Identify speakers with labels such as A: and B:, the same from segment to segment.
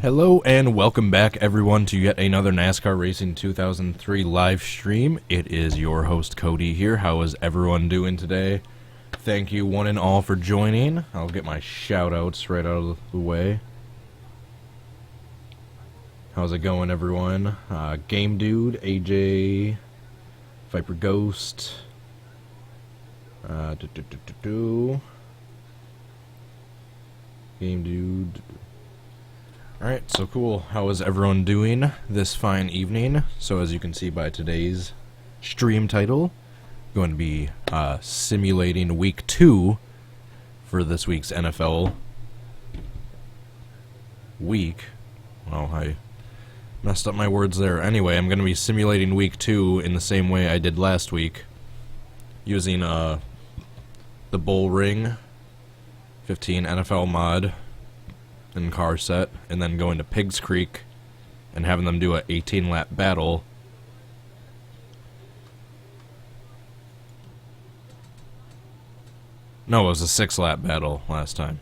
A: Hello and welcome back everyone to yet another NASCAR Racing 2003 live stream. It is your host Cody here. How is everyone doing today? Thank you one and all for joining. I'll get my shout outs right out of the way. How's it going everyone? Game Dude, AJ, Viper Ghost, Game Dude. Alright, so cool. How is everyone doing this fine evening? So as you can see by today's stream title, I'm going to be simulating week 2 for this week's NFL week. Well, I messed up my words there. Anyway, I'm going to be simulating week 2 in the same way I did last week, using the Bull Ring 15 NFL mod and car set, and then going to Piggzcreek and having them do a 18-lap battle. No, it was a 6-lap battle last time.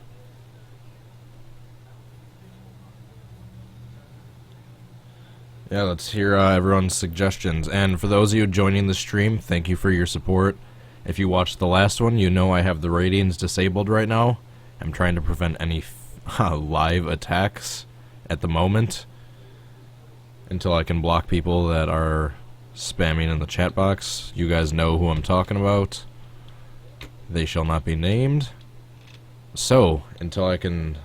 A: Yeah, let's hear everyone's suggestions. And for those of you joining the stream, thank you for your support. If you watched the last one, you know I have the ratings disabled right now. I'm trying to prevent any live attacks at the moment until I can block people that are spamming in the chat box. You guys know who I'm talking about. They shall not be named. So, until I can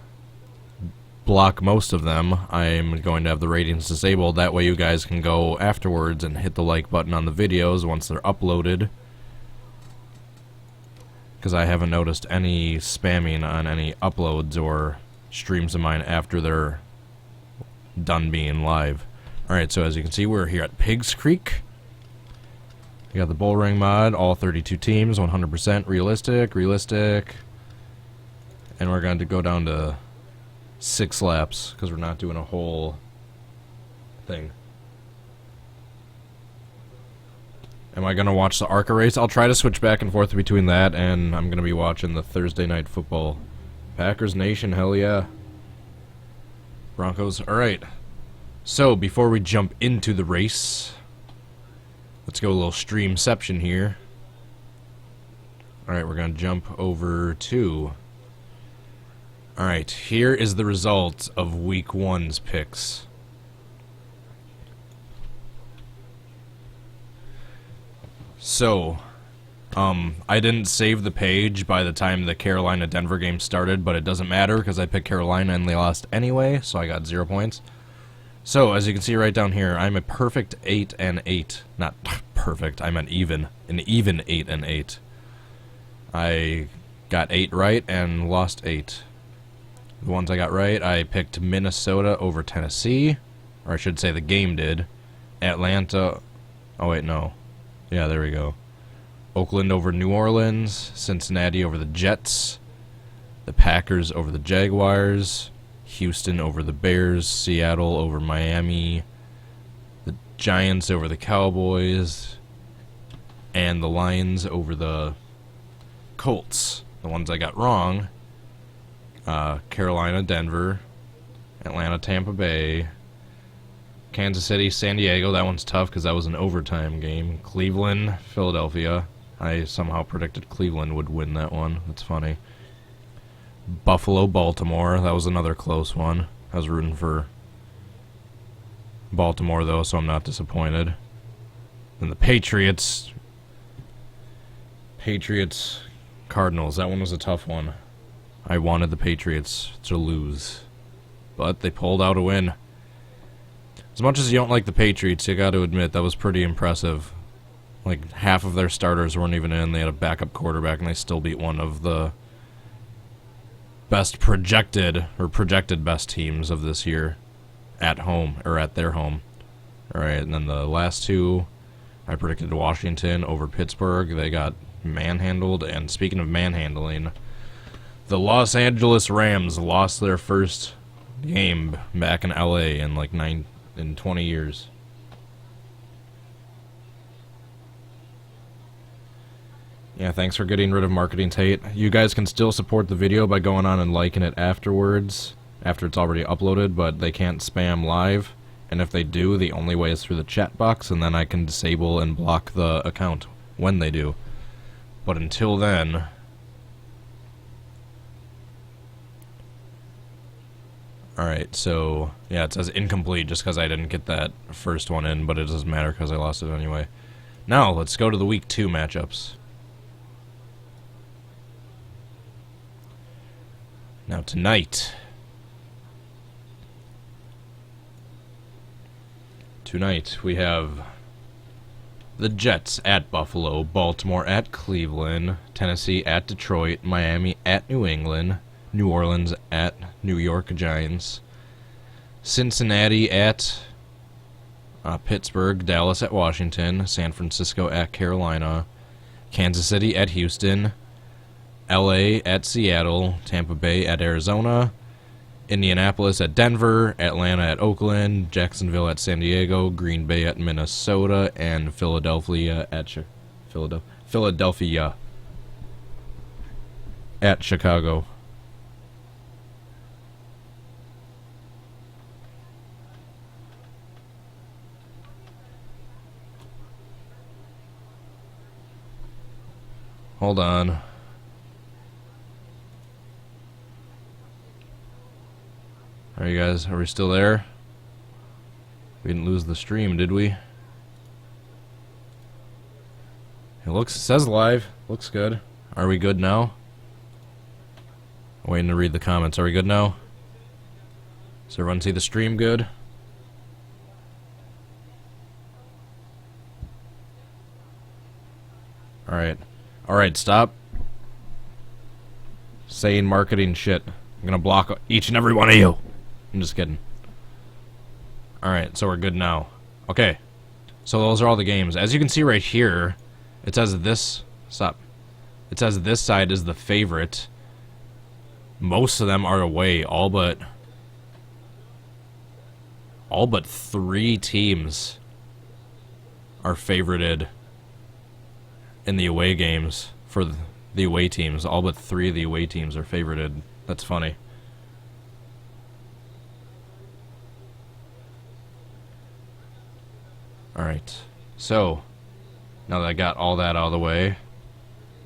A: block most of them, I'm going to have the ratings disabled. That way you guys can go afterwards and hit the like button on the videos once they're uploaded, because I haven't noticed any spamming on any uploads or streams of mine after they're done being live. Alright, so as you can see, we're here at Piggzcreek. We got the Bull Ring mod, all 32 teams, 100% realistic, and we're going to go down to 6 laps, because we're not doing a whole thing. Am I going to watch the ARCA race? I'll try to switch back and forth between that, and I'm going to be watching the Thursday Night Football. Packers Nation, hell yeah. Broncos, alright. So, before we jump into the race, let's go a little streamception here. Alright, we're going to jump over to... Alright, here is the result of week 1's picks. So, I didn't save the page by the time the Carolina-Denver game started, but it doesn't matter because I picked Carolina and they lost anyway, so I got 0 points. So, as you can see right down here, I'm a perfect 8-8. Not perfect, I'm an even 8-8. I got 8 right and lost 8. The ones I got right, I picked Minnesota over Tennessee, or I should say the game did. Atlanta, oh wait, no. Yeah, there we go. Oakland over New Orleans, Cincinnati over the Jets, the Packers over the Jaguars, Houston over the Bears, Seattle over Miami, the Giants over the Cowboys, and the Lions over the Colts. The ones I got wrong, Carolina, Denver, Atlanta, Tampa Bay, Kansas City, San Diego. That one's tough because that was an overtime game. Cleveland, Philadelphia. I somehow predicted Cleveland would win that one. That's funny. Buffalo, Baltimore. That was another close one. I was rooting for Baltimore, though, so I'm not disappointed. And the Patriots. Cardinals. That one was a tough one. I wanted the Patriots to lose, but they pulled out a win. As much as you don't like the Patriots, you got to admit that was pretty impressive. Like, half of their starters weren't even in. They had a backup quarterback, and they still beat one of the best projected best teams of this year at home, or at their home. Alright, and then the last two, I predicted Washington over Pittsburgh. They got manhandled, and speaking of manhandling, the Los Angeles Rams lost their first game back in LA in like 20 years. Yeah, thanks for getting rid of Marketing Tate. You guys can still support the video by going on and liking it afterwards, after it's already uploaded, but they can't spam live. And if they do, the only way is through the chat box, and then I can disable and block the account when they do. But until then... Alright, so... yeah, it says incomplete just because I didn't get that first one in, but it doesn't matter because I lost it anyway. Now, let's go to the Week 2 matchups. Now, tonight... Tonight, we have the Jets at Buffalo, Baltimore at Cleveland, Tennessee at Detroit, Miami at New England, New Orleans at New York Giants, Cincinnati at Pittsburgh, Dallas at Washington, San Francisco at Carolina, Kansas City at Houston, LA at Seattle, Tampa Bay at Arizona, Indianapolis at Denver, Atlanta at Oakland, Jacksonville at San Diego, Green Bay at Minnesota, and Philadelphia at Chicago. Hold on. Alright guys, are we still there? We didn't lose the stream, did we? It says live. Looks good. Are we good now? I'm waiting to read the comments. Are we good now? Does everyone see the stream good? Alright. Alright, stop saying marketing shit. I'm gonna block each and every one of you. I'm just kidding. Alright, so we're good now. Okay. So those are all the games. As you can see right here, it says this... Stop. It says this side is the favorite. Most of them are away. All but 3 teams are favorited in the away games for the away teams. All but 3 of the away teams are favorited. That's funny. Alright, so, now that I got all that out of the way, I'm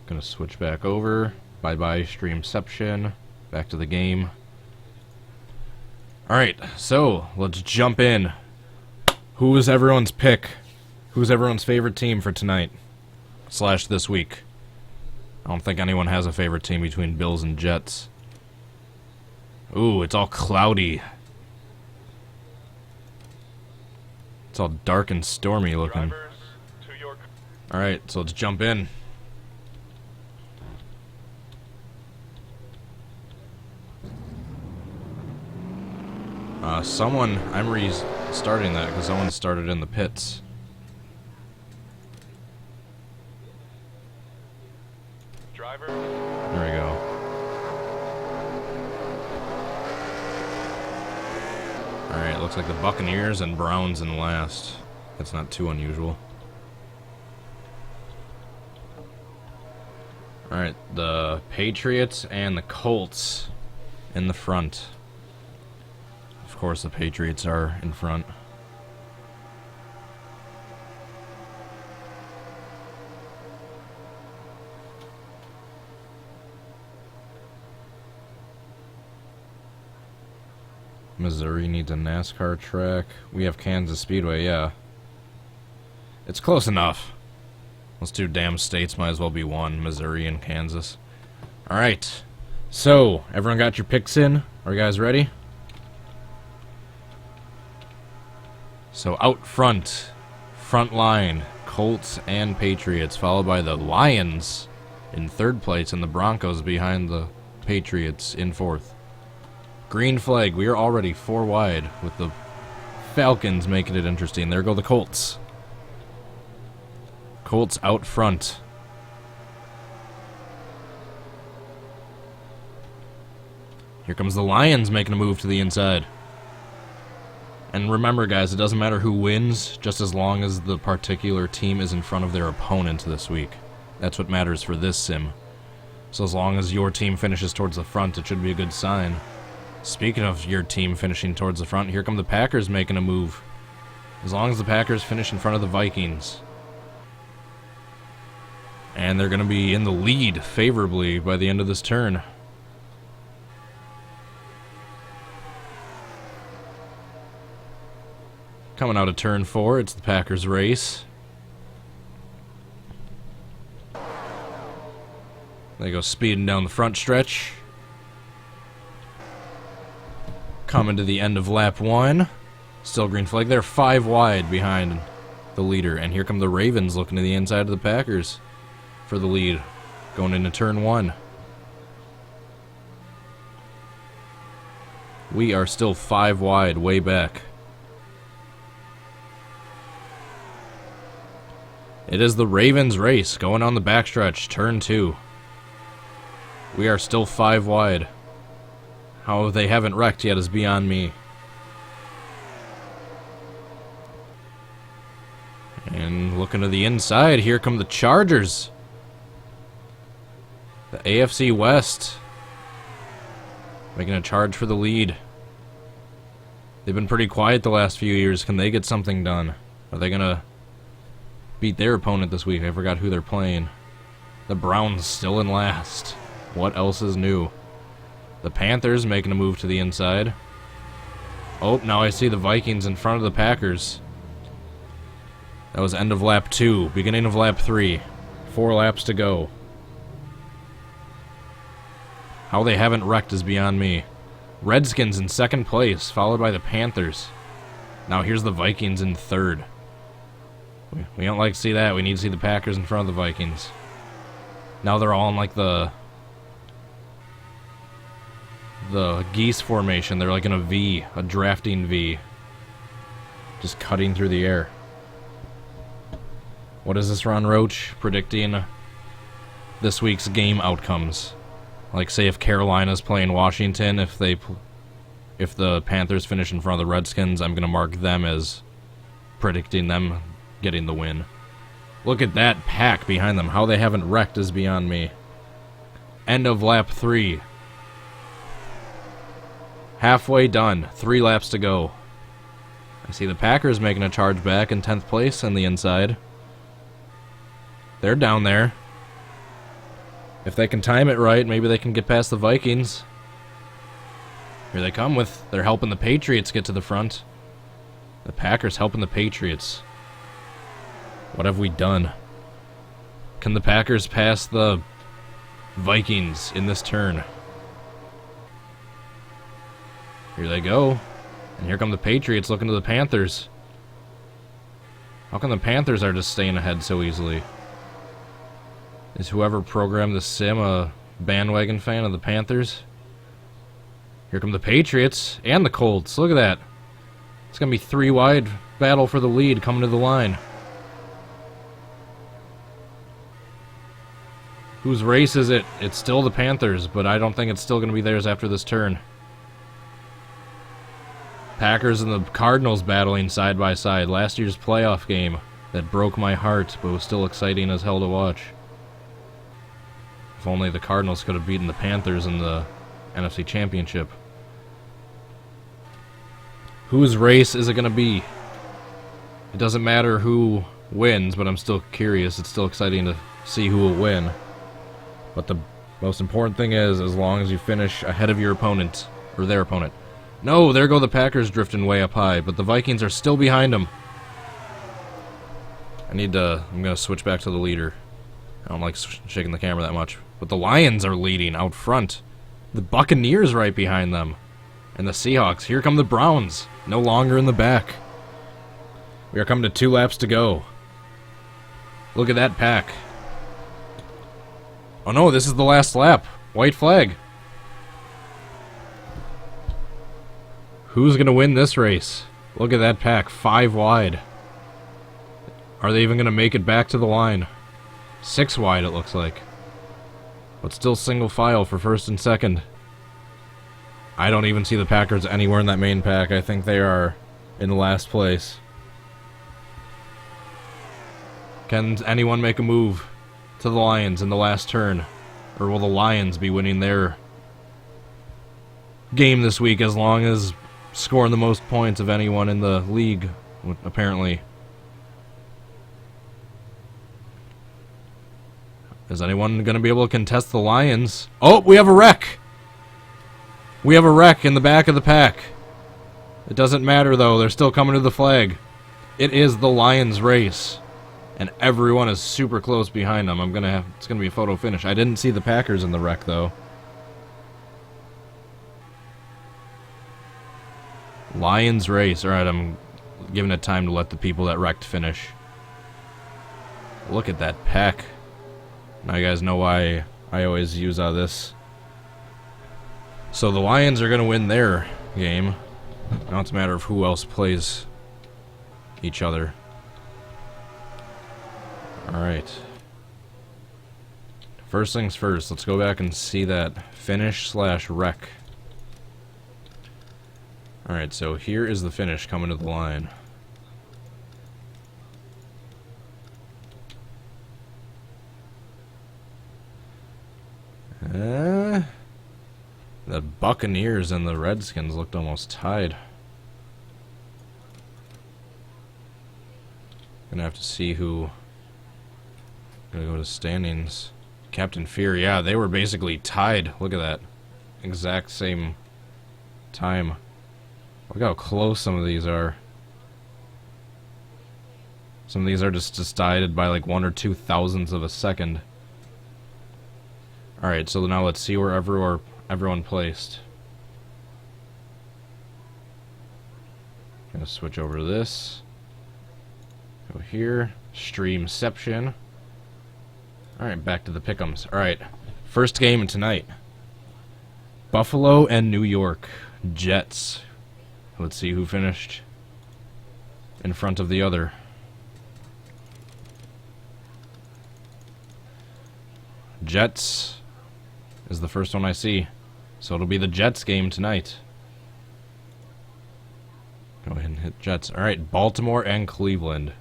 A: gonna switch back over. Bye-bye, Streamception. Back to the game. Alright, so, let's jump in. Who is everyone's pick? Who's everyone's favorite team for tonight? / this week? I don't think anyone has a favorite team between Bills and Jets. Ooh, it's all cloudy. It's all dark and stormy looking. Alright, so let's jump in. I'm restarting that because someone started in the pits. Driver. There we go. Alright, looks like the Buccaneers and Browns in last. That's not too unusual. Alright, the Patriots and the Colts in the front. Of course, the Patriots are in front. Missouri needs a NASCAR track. We have Kansas Speedway, yeah. It's close enough. Those 2 damn states might as well be one, Missouri and Kansas. Alright. So, everyone got your picks in? Are you guys ready? So, out front line, Colts and Patriots, followed by the Lions in 3rd place and the Broncos behind the Patriots in 4th. Green flag, we are already 4 wide with the Falcons making it interesting. There go the Colts. Colts out front. Here comes the Lions making a move to the inside. And remember guys, it doesn't matter who wins, just as long as the particular team is in front of their opponent this week. That's what matters for this sim. So as long as your team finishes towards the front, it should be a good sign. Speaking of your team finishing towards the front, here come the Packers making a move. As long as the Packers finish in front of the Vikings. And they're going to be in the lead favorably by the end of this turn. Coming out of turn 4, it's the Packers race. They go speeding down the front stretch. Coming to the end of lap 1. Still green flag. They're 5 wide behind the leader. And here come the Ravens looking to the inside of the Packers for the lead. Going into turn 1. We are still 5 wide, way back. It is the Ravens race going on the backstretch, turn 2. We are still 5 wide. How they haven't wrecked yet is beyond me. And looking to the inside, here come the Chargers. The AFC West. Making a charge for the lead. They've been pretty quiet the last few years. Can they get something done? Are they going to beat their opponent this week? I forgot who they're playing. The Browns still in last. What else is new? The Panthers making a move to the inside. Oh, now I see the Vikings in front of the Packers. That was end of lap 2, beginning of lap 3. 4 laps to go. How they haven't wrecked is beyond me. Redskins in second place, followed by the Panthers. Now here's the Vikings in third. We don't like to see that. We need to see the Packers in front of the Vikings. Now they're all in like the geese formation. They're like in a V, a drafting V. Just cutting through the air. What is this, Ron Roach? Predicting this week's game outcomes. Like, say if Carolina's playing Washington, if the Panthers finish in front of the Redskins, I'm going to mark them as predicting them getting the win. Look at that pack behind them. How they haven't wrecked is beyond me. End of lap 3. Halfway done. 3 laps to go. I see the Packers making a charge back in 10th place on the inside. They're down there. If they can time it right, maybe they can get past the Vikings. Here they come with... They're helping the Patriots get to the front. The Packers helping the Patriots. What have we done? Can the Packers pass the Vikings in this turn? Here they go. And here come the Patriots looking to the Panthers. How come the Panthers are just staying ahead so easily? Is whoever programmed the sim a bandwagon fan of the Panthers? Here come the Patriots and the Colts. Look at that. It's going to be 3 wide battle for the lead coming to the line. Whose race is it? It's still the Panthers, but I don't think it's still going to be theirs after this turn. Packers and the Cardinals battling side by side. Last year's playoff game that broke my heart, but was still exciting as hell to watch. If only the Cardinals could have beaten the Panthers in the NFC Championship. Whose race is it going to be? It doesn't matter who wins, but I'm still curious. It's still exciting to see who will win. But the most important thing is, as long as you finish ahead of your opponent, or their opponent. No, there go the Packers drifting way up high, but the Vikings are still behind them. I'm going to switch back to the leader. I don't like shaking the camera that much. But the Lions are leading out front. The Buccaneers right behind them. And the Seahawks. Here come the Browns. No longer in the back. We are coming to 2 laps to go. Look at that pack. Oh no, this is the last lap. White flag. Who's going to win this race? Look at that pack. 5 wide. Are they even going to make it back to the line? 6 wide, it looks like. But still single file for first and second. I don't even see the Packers anywhere in that main pack. I think they are in last place. Can anyone make a move to the Lions in the last turn? Or will the Lions be winning their game this week as long as scoring the most points of anyone in the league, apparently. Is anyone going to be able to contest the Lions? Oh, we have a wreck! We have a wreck in the back of the pack. It doesn't matter, though. They're still coming to the flag. It is the Lions race. And everyone is super close behind them. It's gonna be a photo finish. I didn't see the Packers in the wreck, though. Lions race. Alright, I'm giving it time to let the people that wrecked finish. Look at that pack. Now you guys know why I always use this. So the Lions are going to win their game. Now it's a matter of who else plays each other. Alright. First things first, let's go back and see that finish/wreck. Alright, so here is the finish coming to the line. The Buccaneers and the Redskins looked almost tied. Gonna have to see who. Gonna go to standings. Captain Fear, yeah, they were basically tied. Look at that. Exact same time. Look how close some of these are. Some of these are just decided by like 1 or 2 thousandths of a second. Alright, so now let's see where everyone placed. Gonna switch over to this. Go here. Streamception. Alright, back to the pick'ems. Alright, first game tonight. Buffalo and New York Jets. Let's see who finished in front of the other. Jets is the first one I see. So it'll be the Jets game tonight. Go ahead and hit Jets. Alright, Baltimore and Cleveland.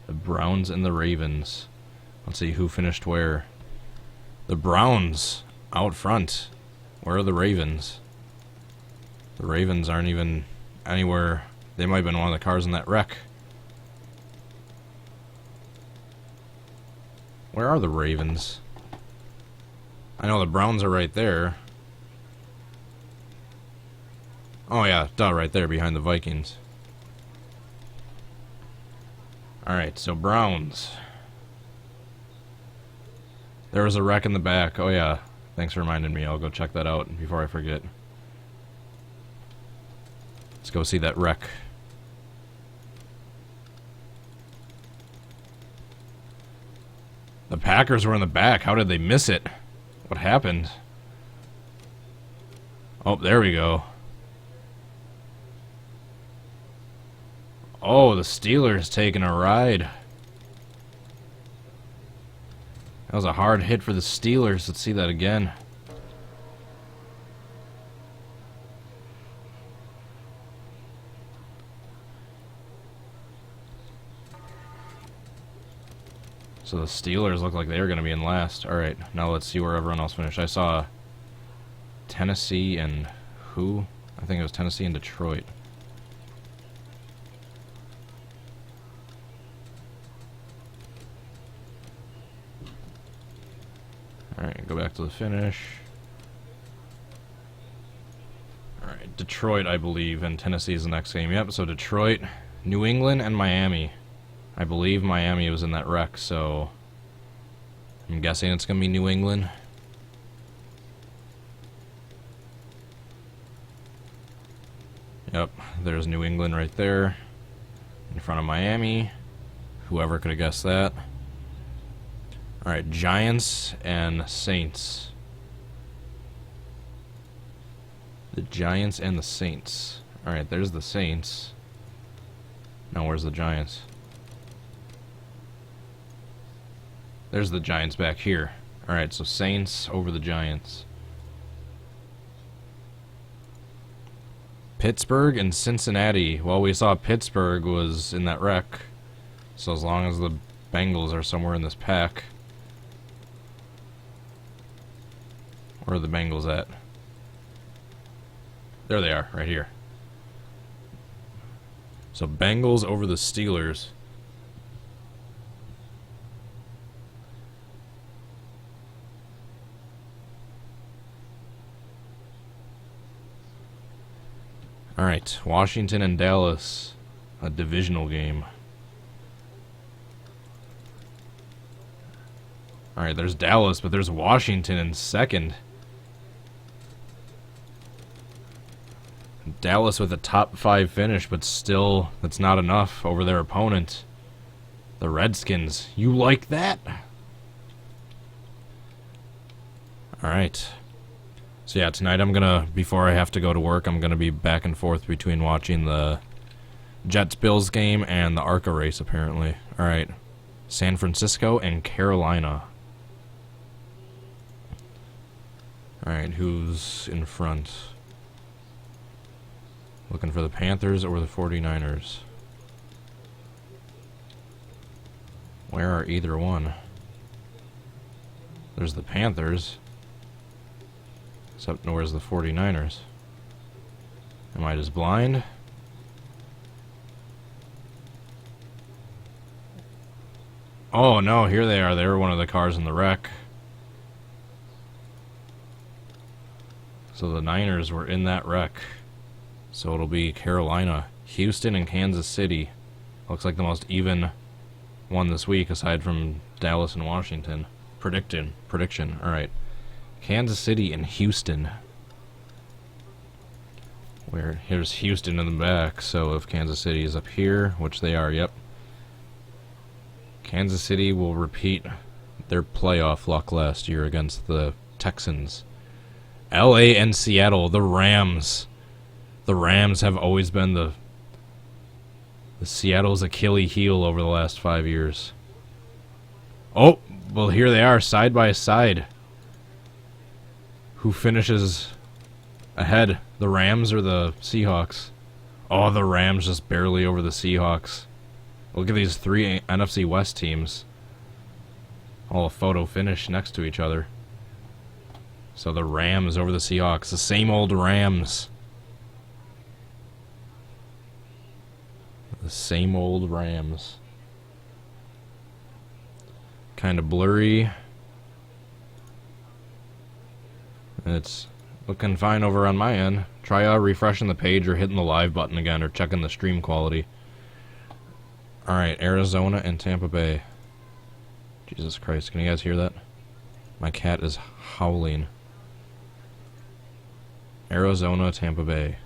A: The Browns and the Ravens. Let's see who finished where. The Browns out front. Where are the Ravens? The Ravens aren't even anywhere. They might have been one of the cars in that wreck. Where are the Ravens? I know the Browns are right there. Oh yeah, duh, right there behind the Vikings. Alright, so Browns. There was a wreck in the back. Oh yeah, thanks for reminding me. I'll go check that out before I forget. Let's go see that wreck. The Packers were in the back. How did they miss it? What happened? Oh, there we go. Oh, the Steelers taking a ride. That was a hard hit for the Steelers. Let's see that again. So the Steelers look like they were going to be in last. Alright, now let's see where everyone else finished. I saw Tennessee and who? I think it was Tennessee and Detroit. Alright, go back to the finish. Alright, Detroit, I believe, and Tennessee is the next game. Yep, so Detroit, New England, and Miami. I believe Miami was in that wreck, so I'm guessing it's going to be New England. Yep, there's New England right there in front of Miami. Whoever could have guessed that. Alright, Giants and Saints. The Giants and the Saints. Alright, there's the Saints. Now where's the Giants? There's the Giants back here. Alright, so Saints over the Giants. Pittsburgh and Cincinnati. Well, we saw Pittsburgh was in that wreck. So as long as the Bengals are somewhere in this pack. Where are the Bengals at? There they are, right here. So Bengals over the Steelers. Alright, Washington and Dallas. A divisional game. Alright, there's Dallas, but there's Washington in second. Dallas with a top 5 finish, but still, that's not enough over their opponent. The Redskins. You like that? Alright. So yeah, tonight I'm gonna, before I have to go to work, I'm gonna be back and forth between watching the Jets-Bills game and the ARCA race, apparently. Alright. San Francisco and Carolina. Alright, who's in front? Looking for the Panthers or the 49ers? Where are either one? There's the Panthers. Except where's the 49ers? Am I just blind? Oh no, here they are. They were one of the cars in the wreck. So the Niners were in that wreck. So it'll be Carolina, Houston, and Kansas City. Looks like the most even one this week, aside from Dallas and Washington. Prediction. Alright. Kansas City and Houston. Here's Houston in the back, so if Kansas City is up here, which they are, yep. Kansas City will repeat their playoff luck last year against the Texans. LA and Seattle, the Rams. The Rams have always been the Seattle's Achilles heel over the last 5 years. Oh, well here they are, side by side. Who finishes ahead, the Rams or the Seahawks? Oh, the Rams just barely over the Seahawks. Look at these 3 NFC West teams. All a photo finish next to each other. So the Rams over the Seahawks, the same old Rams. The same old Rams. Kind of blurry. It's looking fine over on my end. Try refreshing the page or hitting the live button again or checking the stream quality. Alright, Arizona and Tampa Bay. Jesus Christ, can you guys hear that? My cat is howling. Arizona, Tampa Bay.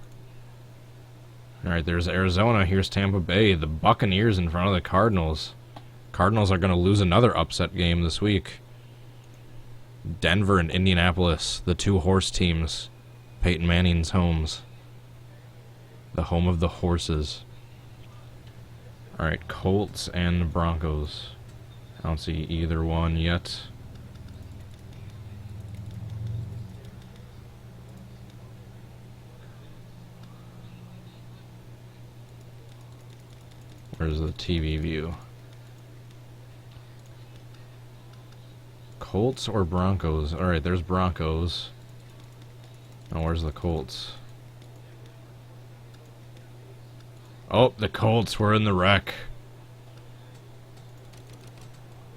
A: Alright, there's Arizona. Here's Tampa Bay. The Buccaneers in front of the Cardinals. Cardinals are going to lose another upset game this week. Denver and Indianapolis, the 2 horse teams. Peyton Manning's homes. The home of the horses. Alright, Colts and Broncos. I don't see either one yet. Where's the TV view? Colts or Broncos? Alright, there's Broncos. Now where's the Colts? Oh, the Colts were in the wreck.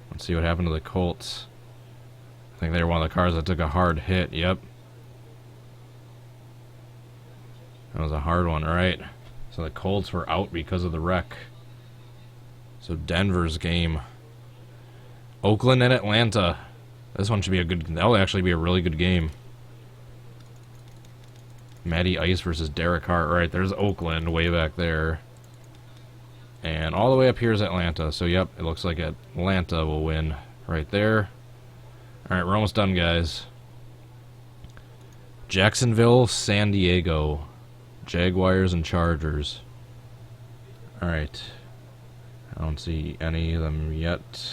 A: Let's see what happened to the Colts. I think they were one of the cars that took a hard hit. Yep. That was a hard one, alright. So the Colts were out because of the wreck. So Denver's game. Oakland and Atlanta. This one should be a good... That'll actually be a really good game. Matty Ice versus Derek Hart. Right, there's Oakland way back there. And all the way up here is Atlanta. So, yep, it looks like Atlanta will win right there. Alright, we're almost done, guys. Jacksonville, San Diego. Jaguars and Chargers. Alright. I don't see any of them yet.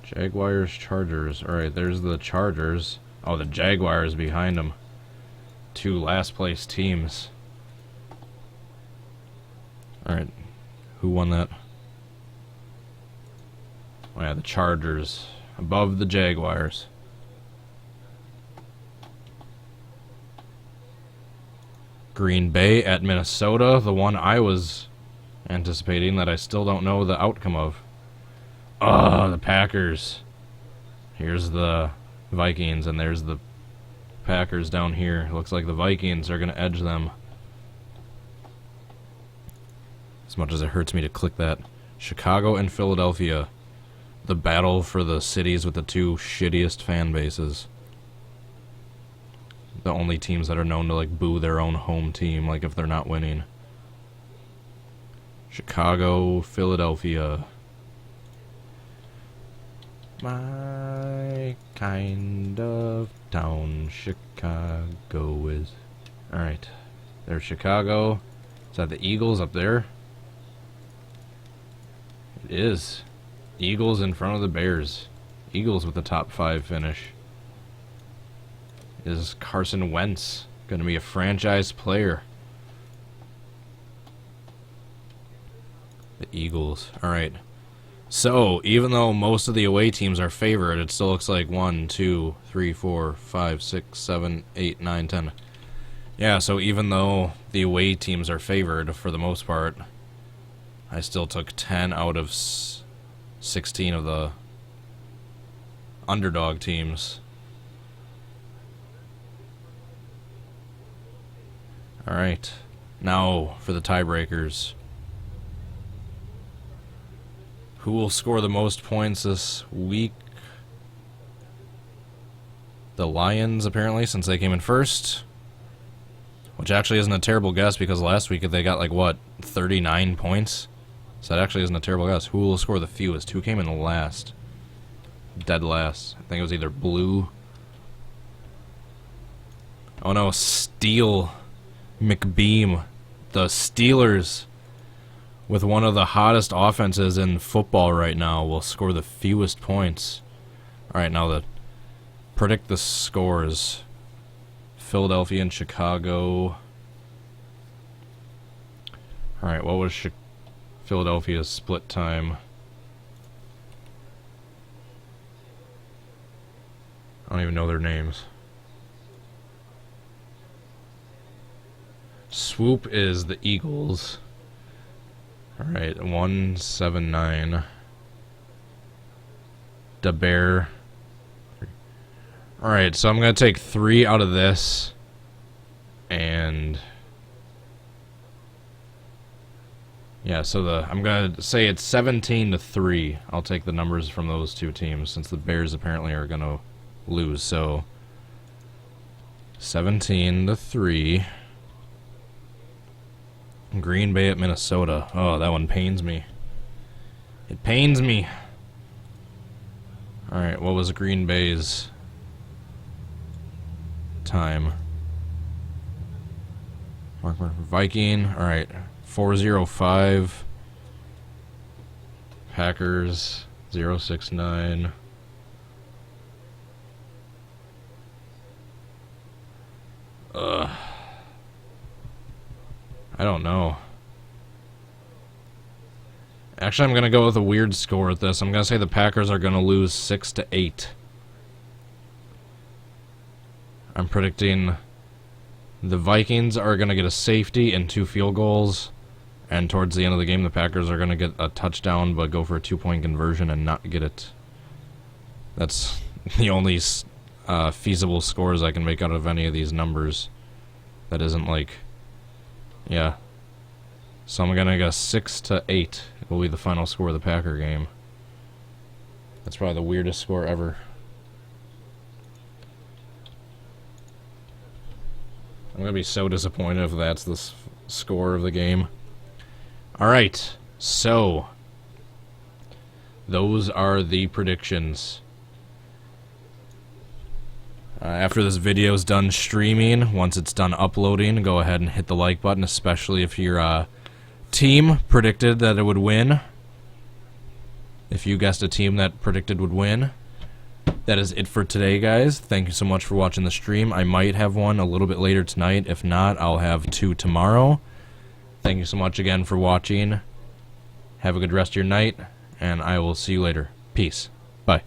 A: Jaguars, Chargers. Alright, there's the Chargers. Oh, the Jaguars behind them. 2 last place teams. Alright. Who won that? Oh yeah, the Chargers. Above the Jaguars. Green Bay at Minnesota, the one I was anticipating that I still don't know the outcome of. Oh, the Packers. Here's the Vikings, and there's the Packers down here. Looks like the Vikings are going to edge them. As much as it hurts me to click that. Chicago and Philadelphia. The battle for the cities with the two shittiest fan bases. The only teams that are known to like boo their own home team, like if they're not winning. Chicago, Philadelphia. My kind of town, Chicago is. Alright. There's Chicago. Is that the Eagles up there? It is. Eagles in front of the Bears. Eagles with the top 5 finish. Is Carson Wentz going to be a franchise player? The Eagles. Alright. So, even though most of the away teams are favored, it still looks like 1, 2, 3, 4, 5, 6, 7, 8, 9, 10. Yeah, so even though the away teams are favored for the most part, I still took 10 out of 16 of the underdog teams. Alright, now for the tiebreakers. Who will score the most points this week? The Lions, apparently, since they came in first. Which actually isn't a terrible guess, because last week they got, like, what, 39 points? So that actually isn't a terrible guess. Who will score the fewest? Who came in last? Dead last. I think it was either Blue. Oh no, Steel McBeam. The Steelers, with one of the hottest offenses in football right now, will score the fewest points. Alright, now predict the scores. Philadelphia and Chicago. Alright, what was Philadelphia's split time? I don't even know their names. Swoop is the Eagles. Alright, 179. The Bear. Alright, so I'm going to take 3 out of this. And yeah, so I'm going to say it's 17-3. I'll take the numbers from those two teams, since the Bears apparently are going to lose. So 17-3. Green Bay at Minnesota. Oh, that one pains me. It pains me. Alright, what was Green Bay's time? Viking. Alright, 405. Packers 069. I don't know. Actually, I'm going to go with a weird score at this. I'm going to say the Packers are going to lose 6-8. I'm predicting the Vikings are going to get a safety and 2 field goals. And towards the end of the game, the Packers are going to get a touchdown, but go for a 2-point conversion and not get it. That's the only feasible scores I can make out of any of these numbers. That isn't like... Yeah. So I'm gonna guess 6-8 will be the final score of the Packer game. That's probably the weirdest score ever. I'm gonna be so disappointed if that's the score of the game. Alright, so those are the predictions. After this video is done streaming, once it's done uploading, go ahead and hit the like button, especially if your team predicted that it would win. If you guessed a team that predicted would win. That is it for today, guys. Thank you so much for watching the stream. I might have one a little bit later tonight. If not, I'll have 2 tomorrow. Thank you so much again for watching. Have a good rest of your night, and I will see you later. Peace. Bye.